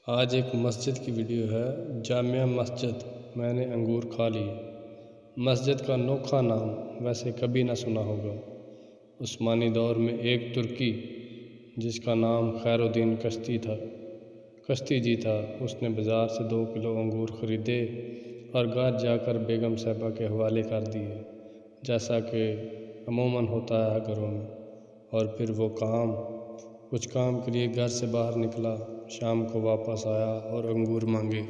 آج ایک مسجد کی ویڈیو ہے۔ جامعہ مسجد میں نے انگور کھا لیے۔ مسجد کا انوکھا نام ویسے کبھی نہ سنا ہوگا۔ عثمانی دور میں ایک ترکی جس کا نام خیرالدین کشتی جی تھا، اس نے بازار سے 2 کلو انگور خریدے اور گھر جا کر بیگم صاحبہ کے حوالے کر دیے، جیسا کہ عموماً ہوتا ہے گھروں میں۔ اور پھر وہ کچھ کام کے لیے گھر سے باہر نکلا۔ شام کو واپس آیا اور انگور مانگے۔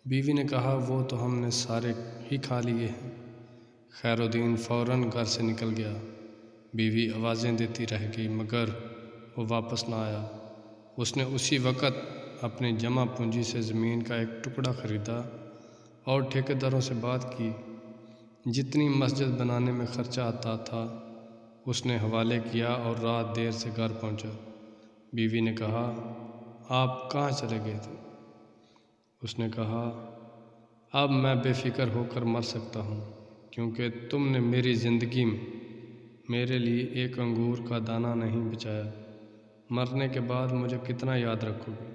بیوی نے کہا وہ تو ہم نے سارے ہی کھا لیے ہیں۔ خیرالدین فوراً گھر سے نکل گیا۔ بیوی آوازیں دیتی رہ گئی مگر وہ واپس نہ آیا۔ اس نے اسی وقت اپنی جمع پونجی سے زمین کا ایک ٹکڑا خریدا اور ٹھیکیداروں سے بات کی۔ جتنی مسجد بنانے میں خرچہ آتا تھا اس نے حوالے کیا اور رات دیر سے گھر پہنچا۔ بیوی نے کہا آپ کہاں چلے گئے تھے؟ اس نے کہا اب میں بے فکر ہو کر مر سکتا ہوں، کیونکہ تم نے میری زندگی میں میرے لیے ایک انگور کا دانہ نہیں بچایا۔ مرنے کے بعد مجھے کتنا یاد رکھو گے؟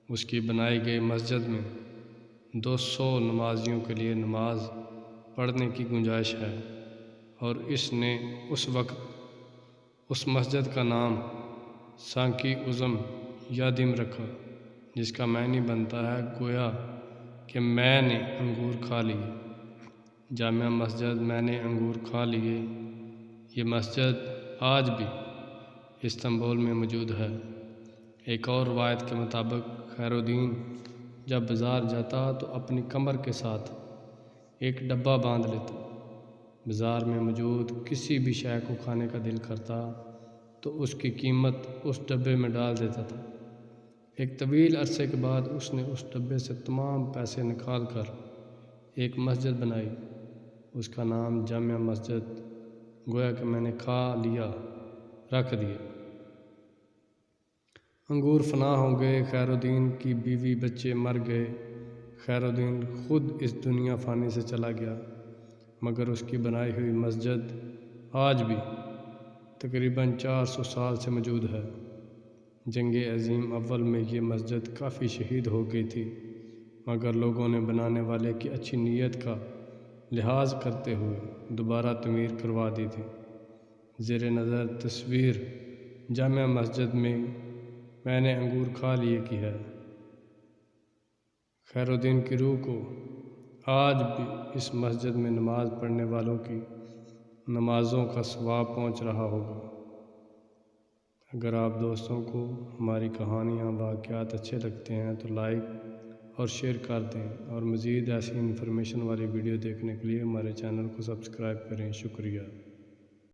اس کی بنائی گئی مسجد میں 200 نمازیوں کے لیے نماز پڑھنے کی گنجائش ہے، اور اس نے اس وقت اس مسجد کا نام سانکی عظم یادیم رکھا، جس کا معنی بنتا ہے گویا کہ میں نے انگور کھا لیے۔ جامعہ مسجد میں نے انگور کھا لیے۔ یہ مسجد آج بھی استنبول میں موجود ہے۔ ایک اور روایت کے مطابق خیرالدین جب بازار جاتا تو اپنی کمر کے ساتھ ایک ڈبہ باندھ لیتا۔ بازار میں موجود کسی بھی شے کو کھانے کا دل کرتا تو اس کی قیمت اس ڈبے میں ڈال دیتا تھا۔ ایک طویل عرصے کے بعد اس نے اس ڈبے سے تمام پیسے نکال کر ایک مسجد بنائی۔ اس کا نام جامعہ مسجد، گویا کہ میں نے کھا لیا، رکھ دیا۔ انگور فنا ہو گئے، خیرالدین کی بیوی بچے مر گئے، خیرالدین خود اس دنیا فانی سے چلا گیا، مگر اس کی بنائی ہوئی مسجد آج بھی تقریباً 400 سال سے موجود ہے۔ جنگ عظیم اول میں یہ مسجد کافی شہید ہو گئی تھی، مگر لوگوں نے بنانے والے کی اچھی نیت کا لحاظ کرتے ہوئے دوبارہ تعمیر کروا دی تھی۔ زیر نظر تصویر جامعہ مسجد میں نے انگور کھا لیے کی ہے۔ خیرالدین کی روح کو آج بھی اس مسجد میں نماز پڑھنے والوں کی نمازوں کا ثواب پہنچ رہا ہوگا۔ اگر آپ دوستوں کو ہماری کہانیاں واقعات اچھے لگتے ہیں تو لائک اور شیئر کر دیں، اور مزید ایسی انفارمیشن والی ویڈیو دیکھنے کے لیے ہمارے چینل کو سبسکرائب کریں۔ شکریہ۔